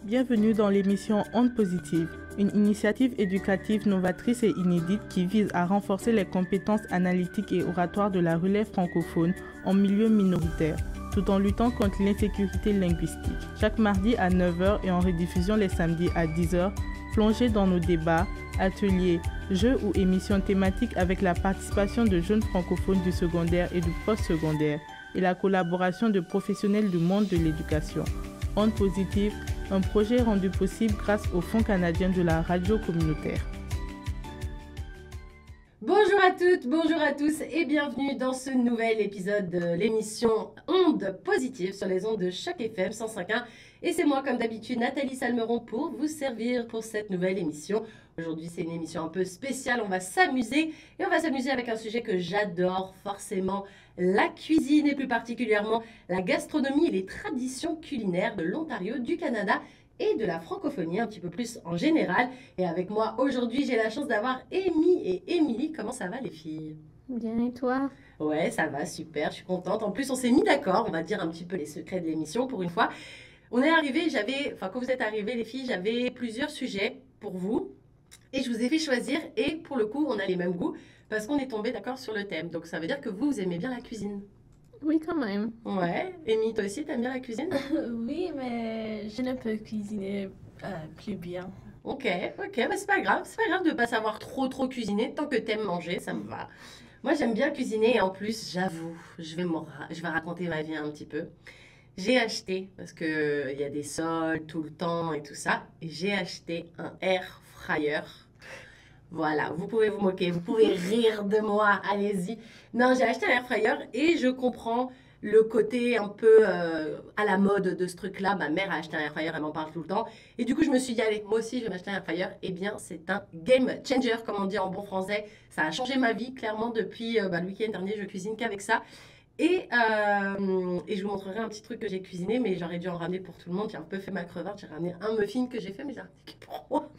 Bienvenue dans l'émission Ondes Positives, une initiative éducative novatrice et inédite qui vise à renforcer les compétences analytiques et oratoires de la relève francophone en milieu minoritaire, tout en luttant contre l'insécurité linguistique. Chaque mardi à 9h et en rediffusion les samedis à 10h, plongez dans nos débats, ateliers, jeux ou émissions thématiques avec la participation de jeunes francophones du secondaire et du post-secondaire et la collaboration de professionnels du monde de l'éducation. Ondes Positives, un projet rendu possible grâce au Fonds canadien de la radio communautaire. Bonjour à toutes, bonjour à tous et bienvenue dans ce nouvel épisode de l'émission Ondes Positives sur les ondes de Choc FM 105.1. Et c'est moi, comme d'habitude, Nathalie Salmeron, pour vous servir pour cette nouvelle émission. Aujourd'hui, c'est une émission un peu spéciale. On va s'amuser et on va s'amuser avec un sujet que j'adore forcément, la cuisine et plus particulièrement la gastronomie et les traditions culinaires de l'Ontario, du Canada et de la francophonie un petit peu plus en général. Et avec moi aujourd'hui, j'ai la chance d'avoir Amy et Émilie. Comment ça va les filles? Bien, et toi? Ouais, ça va, super, je suis contente. En plus, on s'est mis d'accord, on va dire un petit peu les secrets de l'émission pour une fois. On est arrivé, quand vous êtes arrivés les filles, j'avais plusieurs sujets pour vous. Et je vous ai fait choisir et pour le coup, on a les mêmes goûts parce qu'on est tombé d'accord sur le thème. Donc ça veut dire que vous aimez bien la cuisine. Oui, quand même. Ouais. Amy, toi aussi, t'aimes bien la cuisine? Oui, mais je ne peux cuisiner plus bien. Ok, bah c'est pas grave de pas savoir trop cuisiner tant que t'aimes manger, ça me va. Moi, j'aime bien cuisiner et en plus, j'avoue, je vais raconter ma vie un petit peu. J'ai acheté, parce que il y a des soldes tout le temps et tout ça, et j'ai acheté un air fryer. Voilà, vous pouvez vous moquer, vous pouvez rire de moi, allez-y. Non, j'ai acheté un air fryer et je comprends le côté un peu à la mode de ce truc-là. Ma mère a acheté un air fryer, elle m'en parle tout le temps. Et du coup, je me suis dit, allez, moi aussi, je vais m'acheter un air fryer. Eh bien, c'est un game changer, comme on dit en bon français. Ça a changé ma vie, clairement, depuis le week-end dernier, je cuisine qu'avec ça. Et je vous montrerai un petit truc que j'ai cuisiné, mais j'aurais dû en ramener pour tout le monde. J'ai un peu fait ma crevarde, j'ai ramené un muffin que j'ai fait, mais j'ai ramené que pour moi.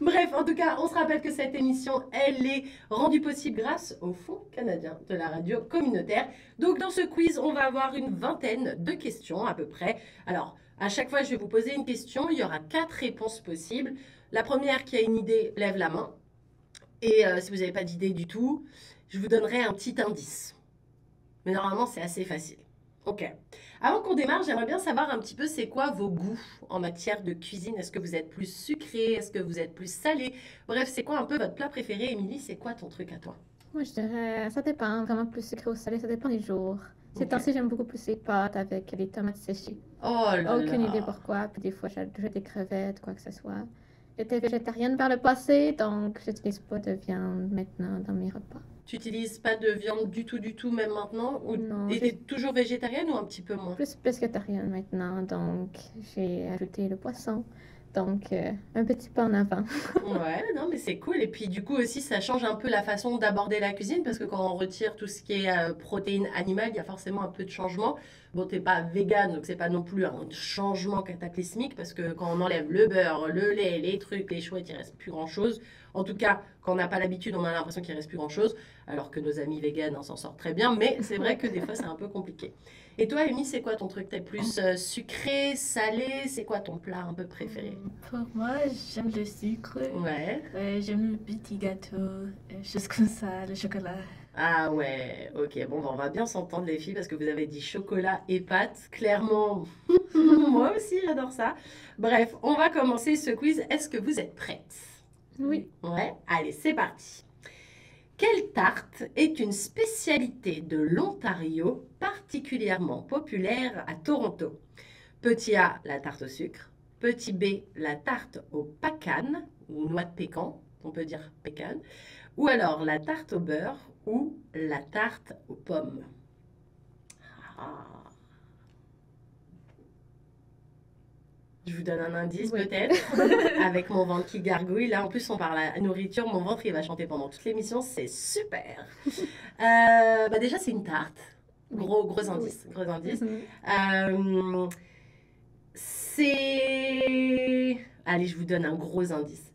Bref, en tout cas, on se rappelle que cette émission, elle est rendue possible grâce au Fonds canadien de la radio communautaire. Donc, dans ce quiz, on va avoir une vingtaine de questions à peu près. Alors, à chaque fois, je vais vous poser une question. Il y aura 4 réponses possibles. La première qui a une idée, lève la main. Et si vous n'avez pas d'idée du tout, je vous donnerai un petit indice. Mais normalement, c'est assez facile. Ok. Avant qu'on démarre, j'aimerais bien savoir un petit peu c'est quoi vos goûts en matière de cuisine. Est-ce que vous êtes plus sucré? Est-ce que vous êtes plus salé? Bref, c'est quoi un peu votre plat préféré? Émilie, c'est quoi ton truc à toi? Moi, je dirais, ça dépend, vraiment plus sucré ou salé, ça dépend des jours. Ces Ok. temps-ci, j'aime beaucoup plus les pâtes avec les tomates séchées. Oh là Aucune là. idée pourquoi, puis des fois, j'ajoute des crevettes, quoi que ce soit. J'étais végétarienne par le passé, donc j'utilise pas de viande maintenant dans mes repas. Tu n'utilises pas de viande du tout, même maintenant? Non, Et t'es toujours végétarienne ou un petit peu moins? plus pescatarienne maintenant, donc j'ai ajouté le poisson. Donc, un petit pas en avant. Ouais, non, mais c'est cool. Et puis, du coup, aussi, ça change un peu la façon d'aborder la cuisine parce que quand on retire tout ce qui est protéines animales, il y a forcément un peu de changement. Bon, t'es pas végane, donc c'est pas non plus un changement cataclysmique parce que quand on enlève le beurre, le lait, les trucs, les chouettes, il reste plus grand-chose. En tout cas, quand on n'a pas l'habitude, on a l'impression qu'il reste plus grand-chose, alors que nos amis véganes s'en sortent très bien. Mais c'est vrai que des fois, c'est un peu compliqué. Et toi, Amy, c'est quoi ton truc? T'es plus sucré, salé? C'est quoi ton plat un peu préféré? Pour moi, j'aime le sucre. Ouais. J'aime le petit gâteau, choses comme ça, le chocolat. Ah ouais, ok. Bon, bah, on va bien s'entendre les filles parce que vous avez dit chocolat et pâtes. Clairement, moi aussi, j'adore ça. Bref, on va commencer ce quiz. Est-ce que vous êtes prêtes? Oui. Ouais, allez, c'est parti. Quelle tarte est une spécialité de l'Ontario particulièrement populaire à Toronto? Petit A, la tarte au sucre. Petit B, la tarte au pacane, ou noix de pécan, on peut dire pécan. Ou alors la tarte au beurre ou la tarte aux pommes. Ah. Je vous donne un indice Oui. peut-être, avec mon ventre qui gargouille. Là, en plus, on parle à nourriture. Mon ventre, il va chanter pendant toute l'émission. C'est super. Bah déjà, c'est une tarte. Gros indice. Gros indice. C'est... Allez, je vous donne un gros indice.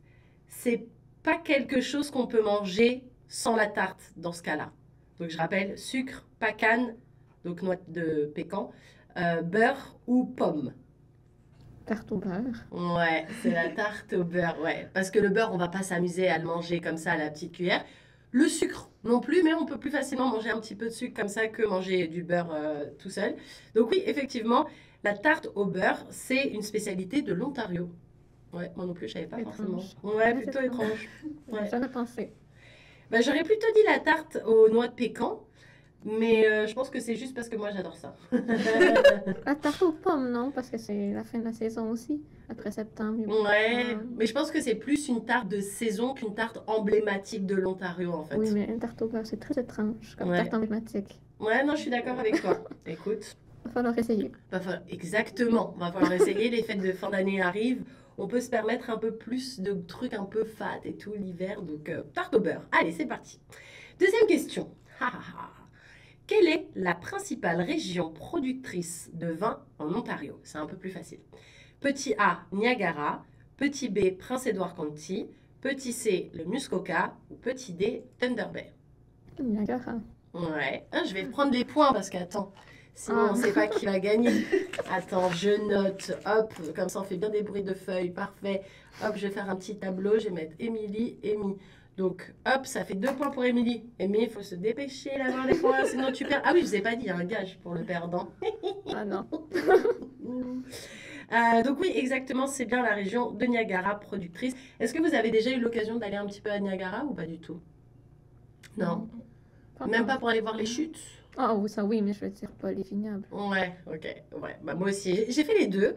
C'est pas quelque chose qu'on peut manger sans la tarte dans ce cas-là. Donc, je rappelle, sucre, pacane, donc noix de pécan, beurre ou pomme. Tarte au beurre. Ouais, c'est la tarte au beurre, ouais. Parce que le beurre, on va pas s'amuser à le manger comme ça à la petite cuillère. Le sucre non plus, mais on peut plus facilement manger un petit peu de sucre comme ça que manger du beurre tout seul. Donc oui, effectivement, la tarte au beurre, c'est une spécialité de l'Ontario. Ouais, moi non plus, je savais pas forcément. Étrange. Ouais, Très plutôt étrange. Ouais. J'en ai pensé. Bah, j'aurais plutôt dit la tarte aux noix de pécan, mais je pense que c'est juste parce que moi j'adore ça. La tarte aux pommes, non? Parce que c'est la fin de la saison aussi, après septembre. Ouais, mais je pense que c'est plus une tarte de saison qu'une tarte emblématique de l'Ontario en fait. Oui, mais une tarte au beurre, c'est très étrange comme Ouais. tarte emblématique. Ouais, non, je suis d'accord avec toi. Écoute, Il va falloir essayer. exactement, va falloir essayer, les fêtes de fin d'année arrivent, on peut se permettre un peu plus de trucs un peu fat et tout l'hiver, donc tarte au beurre. Allez, c'est parti. Deuxième question. Ha, ha, ha. Quelle est la principale région productrice de vin en Ontario? C'est un peu plus facile. Petit A, Niagara. Petit B, Prince Edward County. Petit C, le Muskoka. Ou petit D, Thunder Bay. Niagara. Ouais. Ah, je vais prendre les points parce qu'attends, sinon on Ah. ne sait pas qui va gagner. Attends, je note. Hop, comme ça on fait bien des bruits de feuilles. Parfait. Hop, je vais faire un petit tableau. Je vais mettre Émilie, Amy. Donc, hop, ça fait 2 points pour Émilie. Amy, il faut se dépêcher d'avoir les points, sinon tu perds. Ah oui, je vous ai pas dit, il y a un gage pour le perdant. Ah non. Donc oui, exactement, c'est bien la région de Niagara productrice. Est-ce que vous avez déjà eu l'occasion d'aller un petit peu à Niagara ou pas du tout? Non, même pas pour aller voir les chutes? Ah oui, ça oui, mais je veux dire pas les vignobles. Ouais, ok, ouais, bah, moi aussi, j'ai fait les deux.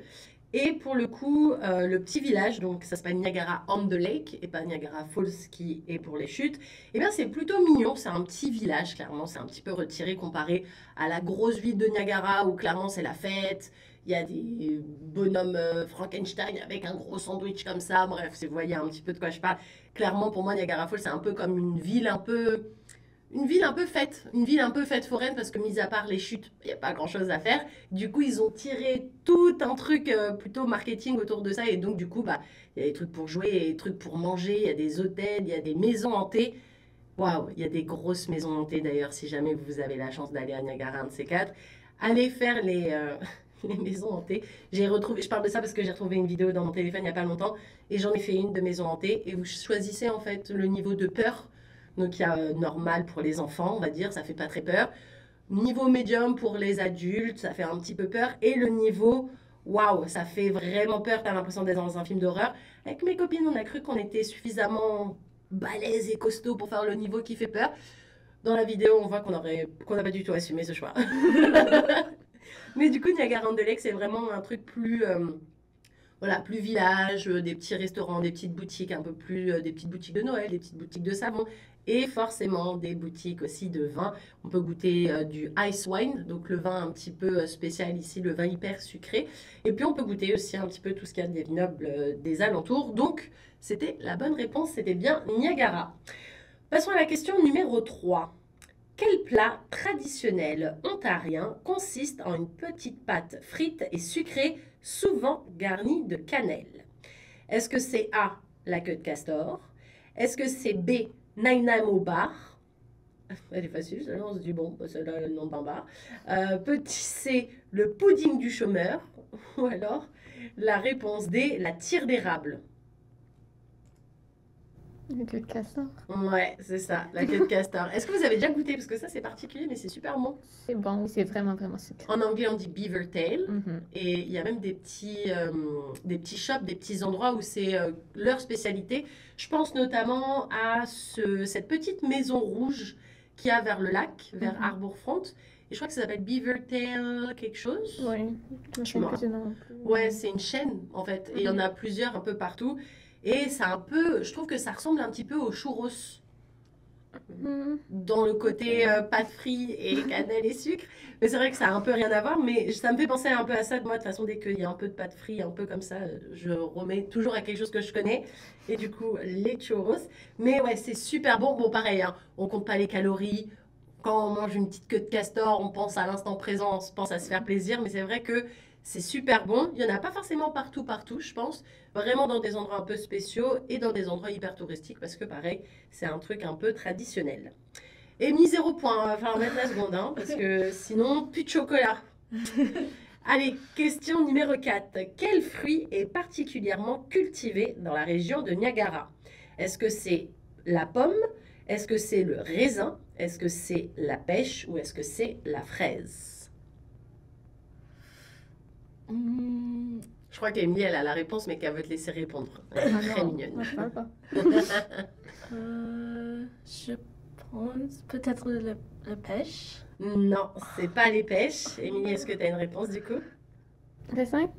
Et pour le coup, le petit village, donc ça s'appelle Niagara on the Lake et pas Niagara Falls qui est pour les chutes, et bien c'est plutôt mignon, c'est un petit village, clairement, c'est un petit peu retiré comparé à la grosse ville de Niagara où clairement c'est la fête, il y a des bonhommes Frankenstein avec un gros sandwich comme ça, bref, vous voyez un petit peu de quoi je parle. Clairement pour moi Niagara Falls c'est un peu comme une ville un peu... Une ville un peu fête foraine parce que mis à part les chutes, il n'y a pas grand chose à faire. Du coup, ils ont tiré tout un truc plutôt marketing autour de ça et donc du coup, bah, il y a des trucs pour jouer, il y a des trucs pour manger, il y a des hôtels, il y a des maisons hantées. Waouh, il y a des grosses maisons hantées d'ailleurs si jamais vous avez la chance d'aller à Niagara, un de ces quatre. Allez faire les maisons hantées. Je parle de ça parce que j'ai retrouvé une vidéo dans mon téléphone il n'y a pas longtemps et j'en ai fait une de maisons hantées et vous choisissez en fait le niveau de peur. Donc il y a normal pour les enfants, on va dire, ça fait pas très peur. Niveau médium pour les adultes, ça fait un petit peu peur. Et le niveau, waouh, ça fait vraiment peur, t'as l'impression d'être dans un film d'horreur. Avec mes copines, on a cru qu'on était suffisamment balèzes et costauds pour faire le niveau qui fait peur. Dans la vidéo, on voit qu'on n'a pas du tout assumé ce choix. Mais du coup, Niagara-on-the-Lake, c'est vraiment un truc plus... Voilà, plus village, des petits restaurants, des petites boutiques, un peu plus, des petites boutiques de Noël, des petites boutiques de savon et forcément des boutiques aussi de vin. On peut goûter du ice wine, donc le vin un petit peu spécial ici, le vin hyper sucré. Et puis on peut goûter aussi un petit peu tout ce qu'il y a des vignobles des alentours. Donc c'était la bonne réponse, c'était bien Niagara. Passons à la question numéro 3. Quel plat traditionnel ontarien consiste en une petite pâte frite et sucrée, souvent garnie de cannelle? Est-ce que c'est A, la queue de castor? Est-ce que c'est B, Nanaimo bar? Elle est facile, celle-là, on se dit bon, celle-là, le nom d'un bar. Petit C, le pudding du chômeur? Ou alors, la réponse D, la tire d'érable? Le queue de castor. Ouais, c'est ça, la queue de castor. Est-ce que vous avez déjà goûté? Parce que ça, c'est particulier, mais c'est super bon. C'est bon, oui, c'est vraiment, vraiment sucré. En anglais, on dit beaver tail. Mhm. Et il y a même des petits shops, des petits endroits où c'est leur spécialité. Je pense notamment à cette petite maison rouge qu'il y a vers le lac, vers Mhm. Harbourfront. Et je crois que ça s'appelle Beaver Tail quelque chose. Oui, je me Je m'en souviens plus du nom. Ouais, c'est une chaîne en fait. Et il y en a plusieurs un peu partout. Et c'est un peu, je trouve que ça ressemble un petit peu aux churros. Mhm. Dans le côté pâte frite et cannelle et sucre. Mais c'est vrai que ça a un peu rien à voir, mais ça me fait penser un peu à ça. Moi, de toute façon, dès qu'il y a un peu de pâte frite, un peu comme ça, je remets toujours à quelque chose que je connais. Et du coup, les churros. Mais ouais, c'est super bon. Bon, pareil, hein, on compte pas les calories. Quand on mange une petite queue de castor, on pense à l'instant présent, on pense à se faire plaisir. Mais c'est vrai que c'est super bon. Il n'y en a pas forcément partout, je pense. Vraiment dans des endroits un peu spéciaux et dans des endroits hyper touristiques parce que pareil, c'est un truc un peu traditionnel. Et mis 0 point, il va falloir mettre la seconde, hein, parce que sinon, plus de chocolat. Allez, question numéro 4. Quel fruit est particulièrement cultivé dans la région de Niagara? Est-ce que c'est la pomme? Est-ce que c'est le raisin? Est-ce que c'est la pêche? Ou est-ce que c'est la fraise? Je crois qu'Emilie, elle a la réponse, mais qu'elle veut te laisser répondre. Elle est très mignonne. Moi, je parle pas. Je pense peut-être la pêche. Non, c'est pas les pêches. Émilie, est-ce que tu as une réponse du coup? Raisin?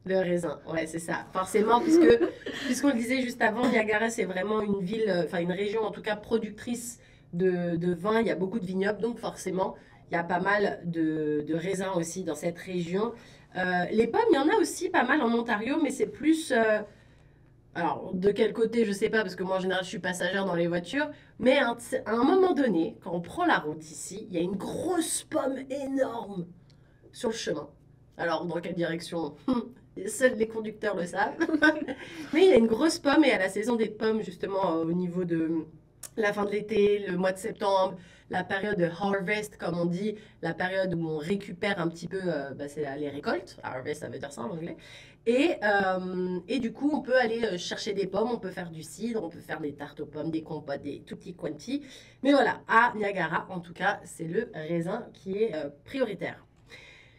Le raisin, ouais, c'est ça. Forcément, puisqu'on le disait juste avant, Niagara, c'est vraiment une ville, enfin une région en tout cas productrice de vin. Il y a beaucoup de vignobles, donc forcément, il y a pas mal de raisins aussi dans cette région. Les pommes, il y en a aussi pas mal en Ontario, mais c'est plus... alors, de quel côté, je sais pas, parce que moi, en général, je suis passagère dans les voitures. Mais à un moment donné, quand on prend la route ici, il y a une grosse pomme énorme sur le chemin. Alors, dans quelle direction? Seuls les conducteurs le savent. Mais il y a une grosse pomme, et à la saison des pommes, justement, au niveau de la fin de l'été, le mois de septembre, la période de harvest, comme on dit, la période où on récupère un petit peu, c'est les récoltes. Harvest, ça veut dire ça en anglais. Et du coup, on peut aller chercher des pommes, on peut faire du cidre, on peut faire des tartes aux pommes, des compotes, des tout petits quanti. Mais voilà, à Niagara, en tout cas, c'est le raisin qui est prioritaire.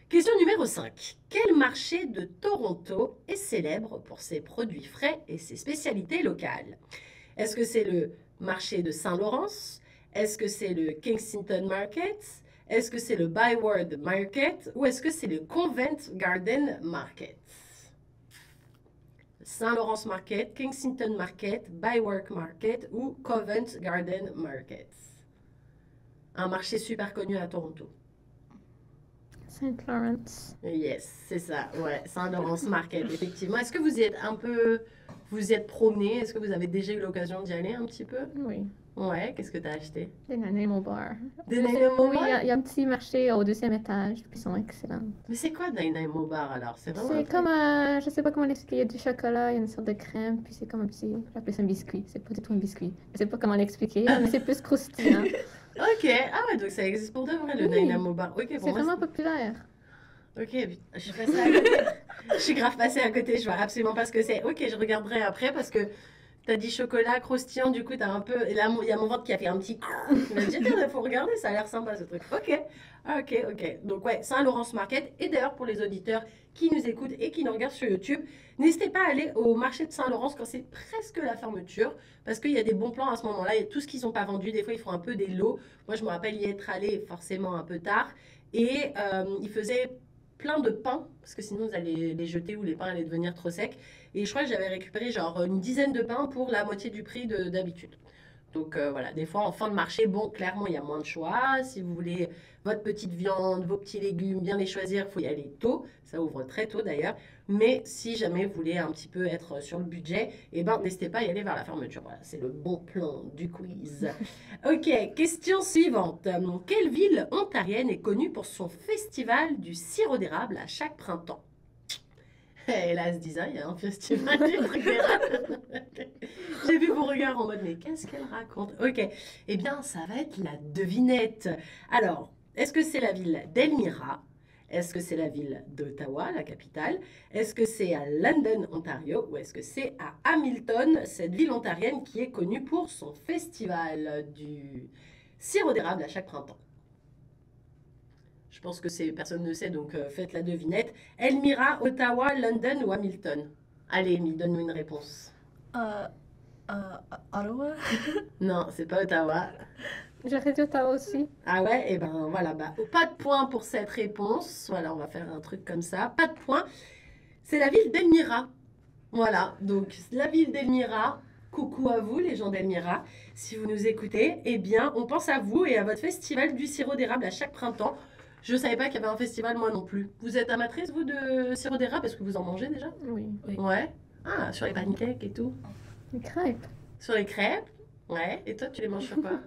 Question numéro 5. Quel marché de Toronto est célèbre pour ses produits frais et ses spécialités locales? Est-ce que c'est le marché de Saint-Laurence? Est-ce que c'est le Kensington Market? Est-ce que c'est le Byward Market? Ou est-ce que c'est le Covent Garden Market? Saint-Laurence Market, Kensington Market, Byward Market ou Covent Garden Market? Un marché super connu à Toronto. Saint Lawrence. Yes, c'est ça, ouais, Saint-Laurence Market, effectivement. Est-ce que vous y êtes vous y êtes promené? Est-ce que vous avez déjà eu l'occasion d'y aller un petit peu? Oui. Ouais, qu'est-ce que tu as acheté? Des Nanaimo Bar. Des Nanaimo Oui, Bar? il y a un petit marché au 2e étage, puis ils sont excellents. Mais c'est quoi Nanaimo Bar alors? C'est vraiment un C'est truc- comme je sais pas comment l'expliquer. Il y a du chocolat, il y a une sorte de crème, puis c'est comme un petit. J'appelle ça un biscuit. C'est pas du tout un biscuit. Je sais pas comment l'expliquer, mais c'est plus croustillant. Ok, ah ouais, donc ça existe pour de vrai le Oui. Nanaimo Bar. Ok, C'est pour moi, vraiment populaire. Ok, je suis passée à côté. Je suis grave passée à côté, je vois absolument pas ce que c'est. Ok, je regarderai après parce que t'as dit chocolat croustillant, du coup t'as un peu... Et là, il y a mon ventre qui a fait un petit... Il m'a dit, tiens, faut regarder, ça a l'air sympa ce truc. Ok, ok. Donc ouais, Saint-Laurence Market. Et d'ailleurs, pour les auditeurs qui nous écoutent et qui nous regardent sur YouTube, n'hésitez pas à aller au marché de Saint-Laurence quand c'est presque la fermeture, parce qu'il y a des bons plans à ce moment-là. Il y a tout ce qu'ils n'ont pas vendu. Des fois, ils font un peu des lots. Moi, je me rappelle y être allée forcément un peu tard. Et ils faisaient plein de pains, parce que sinon vous allez les jeter ou les pains allaient devenir trop secs. Et je crois que j'avais récupéré genre une dizaine de pains pour la moitié du prix d'habitude. Donc voilà, des fois en fin de marché, bon, clairement il y a moins de choix. Si vous voulez votre petite viande, vos petits légumes, bien les choisir, il faut y aller tôt. Ça ouvre très tôt d'ailleurs. Mais si jamais vous voulez un petit peu être sur le budget, eh ben n'hésitez pas à y aller vers la fermeture. Voilà, c'est le bon plan du quiz. Ok, question suivante. Quelle ville ontarienne est connue pour son festival du sirop d'érable à chaque printemps? Et là, se disait, il y a un festival du truc d'érable. J'ai vu vos regards en mode, mais qu'est-ce qu'elle raconte? Ok, eh bien, ça va être la devinette. Alors, est-ce que c'est la ville d'Elmira? Est-ce que c'est la ville d'Ottawa, la capitale? Est-ce que c'est à London, Ontario? Ou est-ce que c'est à Hamilton, cette ville ontarienne qui est connue pour son festival du sirop d'érable à chaque printemps? Je pense que personne ne sait, donc faites la devinette. Elmira, Ottawa, London ou Hamilton? Allez, Amy, donne-nous une réponse. Ottawa? Non, c'est pas Ottawa. J'aurais dit Ottawa aussi. Ah ouais, et ben voilà, pas de point pour cette réponse. Voilà, on va faire un truc comme ça. Pas de point. C'est la ville d'Elmira. Voilà, donc la ville d'Elmira. Coucou à vous, les gens d'Elmira. Si vous nous écoutez, eh bien, on pense à vous et à votre festival du sirop d'érable à chaque printemps. Je ne savais pas qu'il y avait un festival, moi non plus. Vous êtes amatrice, vous, de sirop d'érable? Est-ce que vous en mangez déjà? Oui. Ouais. Ah, sur les pancakes et tout. Les crêpes. Sur les crêpes? Ouais. Et toi, tu les manges sur quoi?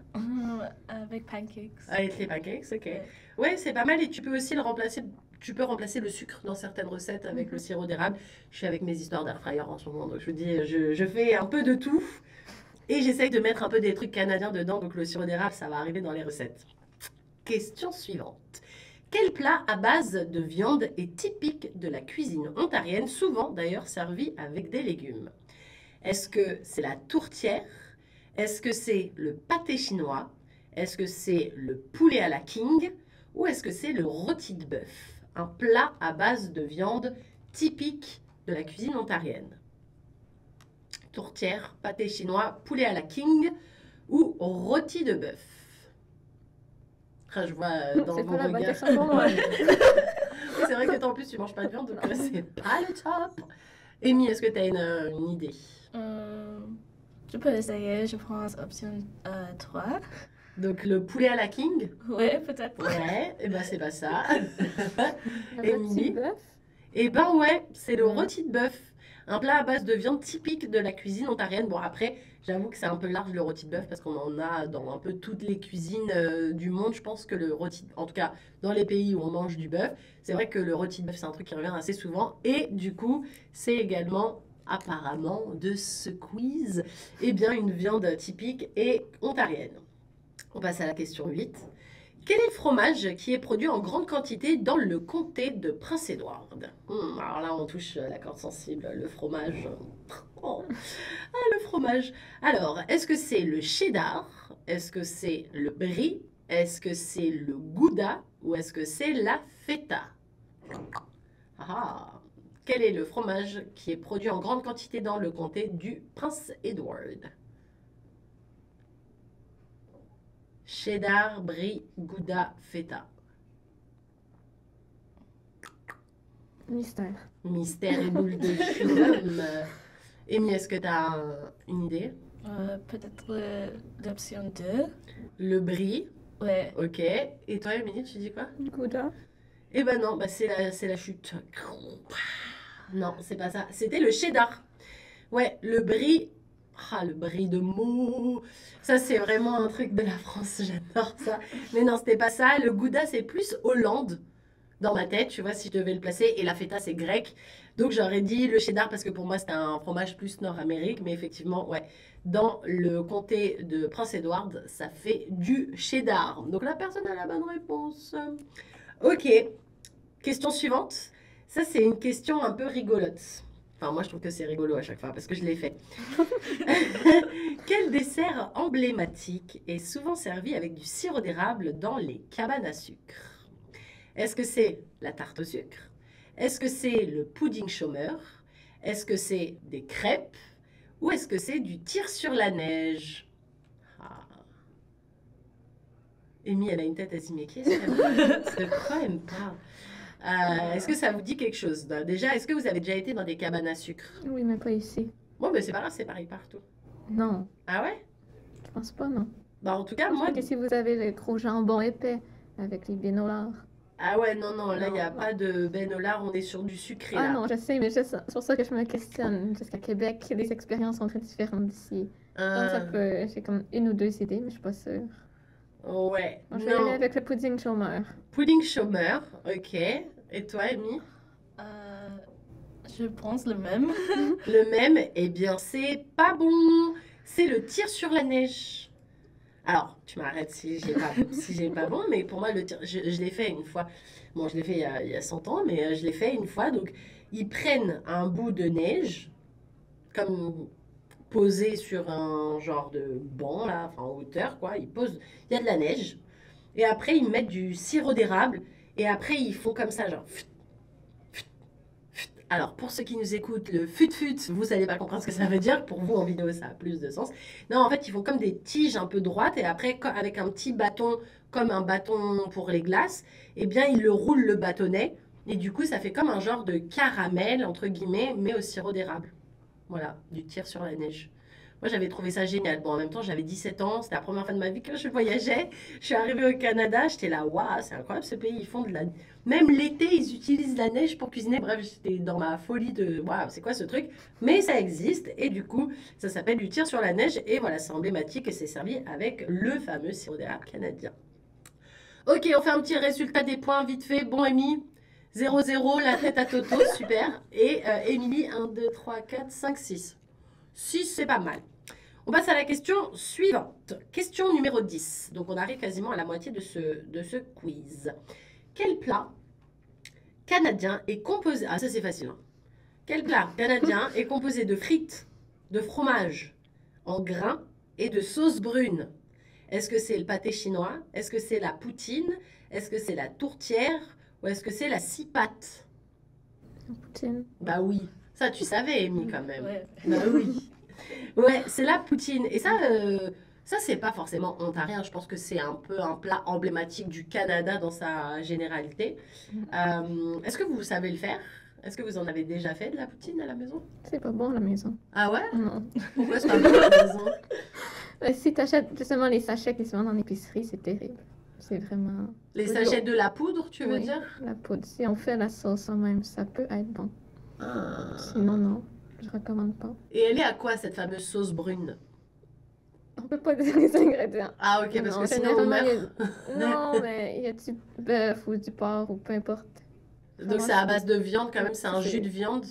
Avec pancakes. Avec les pancakes, ok. Ouais, c'est pas mal et tu peux aussi le remplacer. Tu peux remplacer le sucre dans certaines recettes avec le sirop d'érable. Je suis avec mes histoires d'air fryer en ce moment, donc je vous dis, je fais un peu de tout. Et j'essaye de mettre un peu des trucs canadiens dedans, donc le sirop d'érable, ça va arriver dans les recettes. Question suivante. Quel plat à base de viande est typique de la cuisine ontarienne, souvent d'ailleurs servi avec des légumes? Est-ce que c'est la tourtière? Est-ce que c'est le pâté chinois? Est-ce que c'est le poulet à la king? Ou est-ce que c'est le rôti de bœuf? Un plat à base de viande typique de la cuisine ontarienne. Tourtière, pâté chinois, poulet à la king ou rôti de bœuf? Ah, je vois dans C'est vos pas la bonne regards. question pour moi. Oui, c'est vrai que toi en plus tu manges pas de viande, donc c'est pas le top. Amy, est-ce que tu as une idée? Je peux essayer, je prends option 3. Donc le poulet à la king? Ouais, peut-être. Ouais, et ben c'est pas ça. Le Émilie? petit bœuf. Et ben ouais, c'est le Ouais. rôti de bœuf. Un plat à base de viande typique de la cuisine ontarienne. Bon après, j'avoue que c'est un peu large le rôti de bœuf parce qu'on en a dans un peu toutes les cuisines du monde. Je pense que le rôti, en tout cas dans les pays où on mange du bœuf, c'est vrai que le rôti de bœuf c'est un truc qui revient assez souvent. Et du coup, c'est également apparemment de ce quiz, eh bien une viande typique et ontarienne. On passe à la question 8. Quel est le fromage qui est produit en grande quantité dans le comté de Prince-Édouard? Alors là, on touche la corde sensible, le fromage. Oh. Ah, le fromage. Alors, est-ce que c'est le cheddar? Est-ce que c'est le brie? Est-ce que c'est le gouda? Ou est-ce que c'est la feta? Ah, quel est le fromage qui est produit en grande quantité dans le comté du Prince-Édouard? Cheddar, brie, gouda, feta. Mystère. Mystère et boule de chewing-gum. Amy, est-ce que tu as une idée? Peut-être l'option 2. Le brie, Ouais. ok. Et toi, Amy, tu dis quoi? Gouda. Eh ben non, bah c'est la chute. Non, c'est pas ça. C'était le cheddar. Ouais, le brie. Ah, le brie de Meaux. Ça, c'est vraiment un truc de la France. J'adore ça. Mais non, c'était pas ça. Le gouda, c'est plus Hollande dans ma tête, tu vois, si je devais le placer. Et la feta, c'est grec. Donc, j'aurais dit le cheddar parce que pour moi, c'était un fromage plus Nord-Amérique. Mais effectivement, ouais, dans le comté de Prince-Édouard, ça fait du cheddar. Donc, la personne a la bonne réponse. Ok. Question suivante. Ça, c'est une question un peu rigolote. Enfin, moi, je trouve que c'est rigolo à chaque fois parce que je l'ai fait. Quel dessert emblématique est souvent servi avec du sirop d'érable dans les cabanes à sucre? Est-ce que c'est la tarte au sucre? Est-ce que c'est le pudding chômeur? Est-ce que c'est des crêpes? Ou est-ce que c'est du tir sur la neige? Ah. Amy, elle a une tête, elle se dit, mais qu'est-ce qu'elle parle? De quoi elle me parle? Est-ce que ça vous dit quelque chose? Déjà, est-ce que vous avez déjà été dans des cabanes à sucre? Oui, mais pas ici. Bon, mais c'est pas grave, c'est pareil partout. Non, Ah ouais? je pense pas, non. Bah, en tout cas, Je moi. pense que si vous avez le gros jambon épais avec les bénolars. Ah ouais, non, non, là, il n'y a Non. pas de benolard, on est sur du sucré, Ah là. non, je sais, mais c'est pour ça que je me questionne. Jusqu'à Québec, les expériences sont très différentes d'ici. Donc ça peut, j'ai comme une ou deux idées, mais je suis pas sûre. Ouais, Moi, je vais aller non. avec le pudding chômeur. Pudding chômeur, ok. Et toi, Amy? Je pense le même. Le même, eh bien, c'est pas bon. C'est le tir sur la neige. Alors, tu m'arrêtes si j'ai pas bon, mais pour moi, le tir, je l'ai fait une fois. Bon, je l'ai fait il y a 100 ans, mais je l'ai fait une fois. Donc, ils prennent un bout de neige, comme posé sur un genre de banc, là, enfin en hauteur, quoi. Ils posent, il y a de la neige. Et après, ils mettent du sirop d'érable. Et après, ils font comme ça, genre. Alors, pour ceux qui nous écoutent, le fut-fut, vous n'allez pas comprendre ce que ça veut dire. Pour vous, en vidéo, ça a plus de sens. Non, en fait, ils font comme des tiges un peu droites. Et après, avec un petit bâton, comme un bâton pour les glaces, eh bien, ils le roulent le bâtonnet. Et du coup, ça fait comme un genre de caramel, entre guillemets, mais au sirop d'érable. Voilà, du tir sur la neige. Moi, j'avais trouvé ça génial. Bon, en même temps, j'avais 17 ans. C'était la première fois de ma vie que je voyageais. Je suis arrivée au Canada. J'étais là, waouh, c'est incroyable ce pays. Ils font de la... Même l'été, ils utilisent la neige pour cuisiner. Bref, j'étais dans ma folie de, waouh, c'est quoi ce truc? Mais ça existe. Et du coup, ça s'appelle du tir sur la neige. Et voilà, c'est emblématique et c'est servi avec le fameux sirop d'érable canadien. Ok, on fait un petit résultat des points vite fait. Bon, Amy, 0-0, la tête à Toto, super. Et Émilie, 1, 2, 3, 4, 5, 6. 6, c'est pas mal. On passe à la question suivante. Question numéro 10. Donc, on arrive quasiment à la moitié de ce quiz. quel plat canadien est composé... Ah, ça c'est facile. Hein. Quel plat canadien est composé de frites, de fromage en grains et de sauce brune? Est-ce que c'est le pâté chinois? Est-ce que c'est la poutine? Est-ce que c'est la tourtière? Ou est-ce que c'est la scie pâte? Poutine. Bah oui, ça tu savais, Amy, quand même. Ouais. Bah oui. Ouais, c'est la poutine. Et ça c'est pas forcément ontarien. Je pense que c'est un peu un plat emblématique du Canada dans sa généralité. Est-ce que vous savez le faire? Est-ce que vous en avez déjà fait de la poutine à la maison? C'est pas bon à la maison. Ah ouais? Non. Pourquoi c'est pas bon à la maison? Si tu achètes justement les sachets qui se vendent en épicerie, c'est terrible. C'est vraiment. Les sachets de la poudre, tu veux Oui, dire? la poudre. Si on fait la sauce en même, ça peut être bon. Ah. Sinon, non. Je recommande pas. Et elle est à quoi cette fameuse sauce brune? On peut pas dire les ingrédients. Ah ok, parce Non, que sinon on généralement, meurt. Non, mais il y a du bœuf ou du porc ou peu importe. Donc c'est à base de viande quand même, c'est un C'est- jus de viande?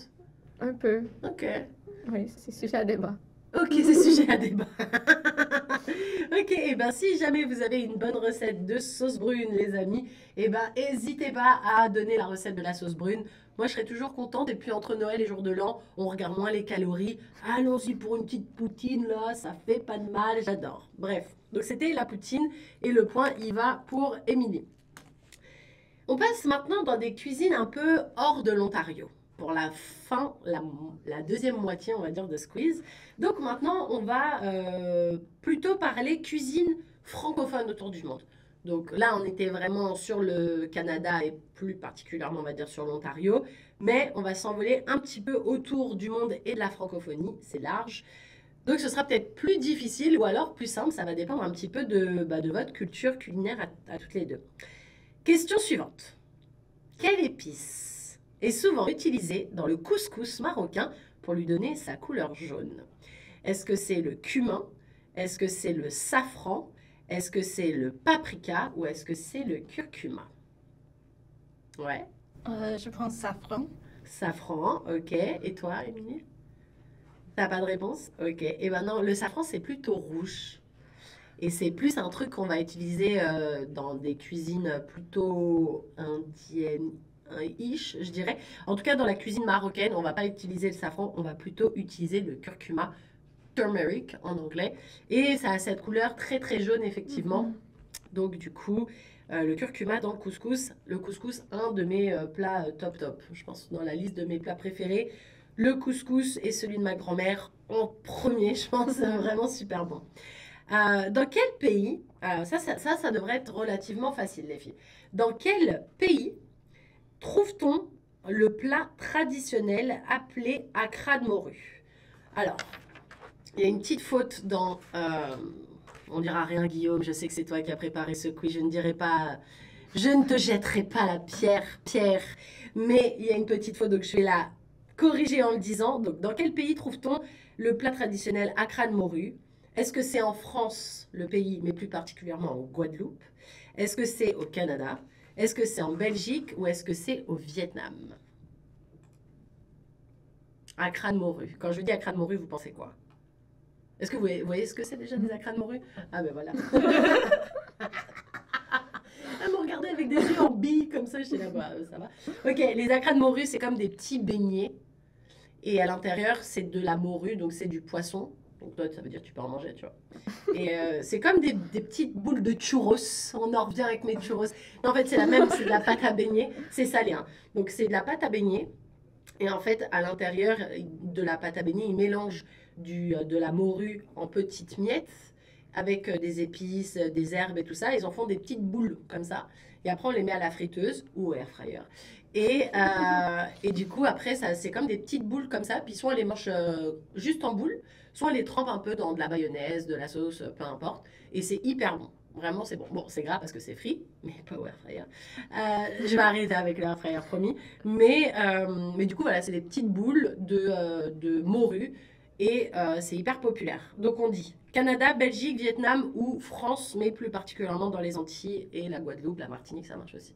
Un peu. Ok. Oui, c'est sujet à débat. Ok, c'est sujet à débat. Ok, et ben si jamais vous avez une bonne recette de sauce brune, les amis, et ben n'hésitez pas à donner la recette de la sauce brune. Moi, je serais toujours contente. Et puis entre Noël et jour de l'an, on regarde moins les calories. Allons-y pour une petite poutine là, ça fait pas de mal, j'adore. Bref, donc c'était la poutine et le point il va pour Émilie. On passe maintenant dans des cuisines un peu hors de l'Ontario. Pour la fin, la deuxième moitié, on va dire, de Squeeze. Donc maintenant, on va plutôt parler cuisine francophone autour du monde. Donc là, on était vraiment sur le Canada et plus particulièrement, on va dire, sur l'Ontario. Mais on va s'envoler un petit peu autour du monde et de la francophonie. C'est large. Donc ce sera peut-être plus difficile ou alors plus simple. Ça va dépendre un petit peu de votre culture culinaire à toutes les deux. Question suivante. Quelle épice est souvent utilisée dans le couscous marocain pour lui donner sa couleur jaune? Est-ce que c'est le cumin? Est-ce que c'est le safran? Est-ce que c'est le paprika? Ou est-ce que c'est le curcuma? Ouais, Je pense safran. safran, ok. Et toi, Émilie? T'as pas de réponse? Ok. Et ben non, le safran, c'est plutôt rouge. Et c'est plus un truc qu'on va utiliser dans des cuisines plutôt indiennes, ish, je dirais. En tout cas, dans la cuisine marocaine, on va pas utiliser le safran, on va plutôt utiliser le curcuma, turmeric en anglais. Et ça a cette couleur très très jaune, effectivement. Donc du coup, le curcuma dans le couscous, un de mes plats top. Je pense dans la liste de mes plats préférés. Le couscous et celui de ma grand-mère en premier, je pense, vraiment super bon. Dans quel pays, ça devrait être relativement facile les filles. Dans quel pays trouve-t-on le plat traditionnel appelé accra de morue? Alors, il y a une petite faute dans... on dira rien Guillaume, je sais que c'est toi qui as préparé ce quiz, je ne dirai pas... Je ne te jetterai pas la pierre, mais il y a une petite faute, donc je vais la corriger en le disant. Donc, dans quel pays trouve-t-on le plat traditionnel accra de morue? Est-ce que c'est en France, le pays, mais plus particulièrement en Guadeloupe? Est-ce que c'est au Canada? Est-ce que c'est en Belgique ou est-ce que c'est au Vietnam? Accra de morue. Quand je dis accra de morue, vous pensez quoi? Est-ce que vous voyez ce que c'est déjà des accras de morue? Ah ben voilà. Elle me regardait avec des yeux en bille comme ça, j'étais là, bah, ça va. Ok, les accras de morue, c'est comme des petits beignets. Et à l'intérieur, c'est de la morue, donc c'est du poisson. Donc toi, ça veut dire que tu peux en manger, tu vois. Et c'est comme des petites boules de churros. On en revient avec mes churros. Non, en fait, c'est la même, c'est de la pâte à beignet. C'est salé, hein. Donc c'est de la pâte à beignet. Et en fait, à l'intérieur de la pâte à beignet, ils mélangent de la morue en petites miettes avec des épices, des herbes et tout ça. Ils en font des petites boules comme ça. Et après, on les met à la friteuse ou au air fryer. Et du coup, après, c'est comme des petites boules comme ça. Puis soit on les mange juste en boule, soit on les trempe un peu dans de la mayonnaise, de la sauce, peu importe. Et c'est hyper bon. Vraiment, c'est bon. Bon, c'est gras parce que c'est frit, mais pas au air fryer. Je vais arrêter avec le air fryer, promis. Mais du coup, voilà, c'est des petites boules de morue. Et c'est hyper populaire. Donc on dit Canada, Belgique, Vietnam ou France, mais plus particulièrement dans les Antilles et la Guadeloupe, la Martinique, ça marche aussi.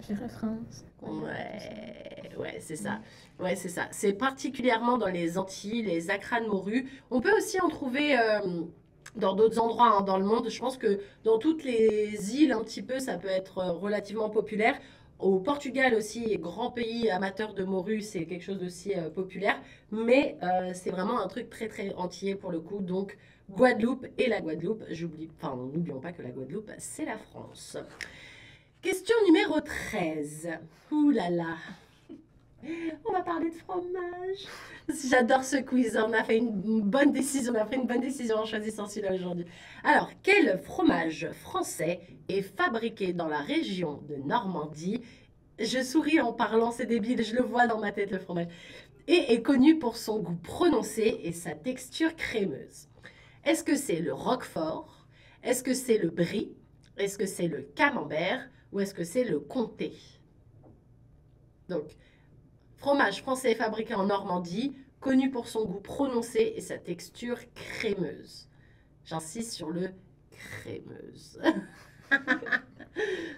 Je dirais France. Ouais, c'est ça. Ouais, c'est ça. C'est particulièrement dans les Antilles, les accras de morue. On peut aussi en trouver dans d'autres endroits hein, dans le monde. Je pense que dans toutes les îles, un petit peu, ça peut être relativement populaire. Au Portugal aussi, grand pays amateur de morue, c'est quelque chose d'aussi populaire. Mais c'est vraiment un truc très très antillais pour le coup. Donc Guadeloupe et la Guadeloupe, n'oublions pas que la Guadeloupe, c'est la France. Question numéro 13. Ouh là là. On va parler de fromage. J'adore ce quiz. On a fait une bonne décision. On a pris une bonne décision en choisissant celui-là aujourd'hui. Alors, quel fromage français est fabriqué dans la région de Normandie? Je souris en parlant, c'est débile. Je le vois dans ma tête, le fromage. Et est connu pour son goût prononcé et sa texture crémeuse. Est-ce que c'est le roquefort? Est-ce que c'est le brie? Est-ce que c'est le camembert? Ou est-ce que c'est le comté? Donc, fromage français fabriqué en Normandie, connu pour son goût prononcé et sa texture crémeuse. J'insiste sur le crémeuse.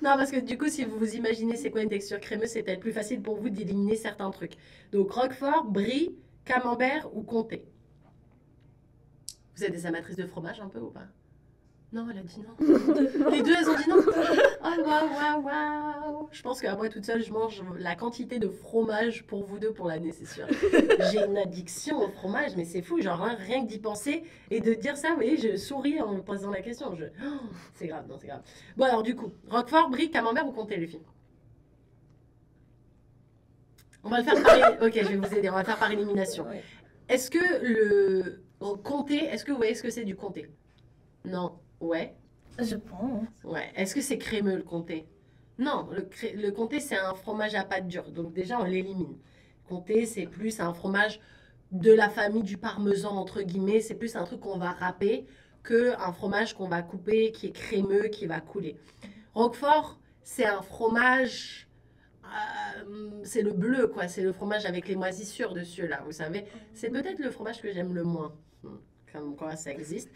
Non, parce que du coup, si vous vous imaginez c'est quoi une texture crémeuse, c'est peut-être plus facile pour vous d'éliminer certains trucs. Donc, roquefort, brie, camembert ou comté. Vous êtes des amatrices de fromage un peu ou pas? Non, elle a dit non. Les deux, elles ont dit non. Oh, waouh, waouh, waouh. Je pense qu'à moi toute seule, je mange la quantité de fromage pour vous deux pour l'année, c'est sûr. J'ai une addiction au fromage, mais c'est fou. Genre, hein, rien que d'y penser et de dire ça, vous voyez, je souris en me posant la question. Oh, c'est grave, non, c'est grave. Bon, alors du coup, roquefort, brie, camembert ou comté, les filles? On va le faire par... Ok, je vais vous aider. On va le faire par élimination. Ouais. Est-ce que le comté, est-ce que vous voyez ce que c'est du comté? Non. Ouais. Je pense. Ouais. Est-ce que c'est crémeux le comté? Non, le comté c'est un fromage à pâte dure, donc déjà on l'élimine. Comté c'est plus un fromage de la famille du parmesan entre guillemets, c'est plus un truc qu'on va râper que un fromage qu'on va couper qui est crémeux, qui va couler. Roquefort c'est un fromage, c'est le bleu quoi, c'est le fromage avec les moisissures dessus là, vous savez. C'est peut-être le fromage que j'aime le moins. Comme quoi ça existe.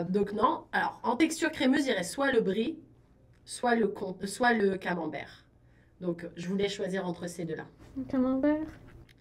Donc non. Alors, en texture crémeuse, il reste soit le brie, soit le camembert. Donc, je voulais choisir entre ces deux-là. Camembert.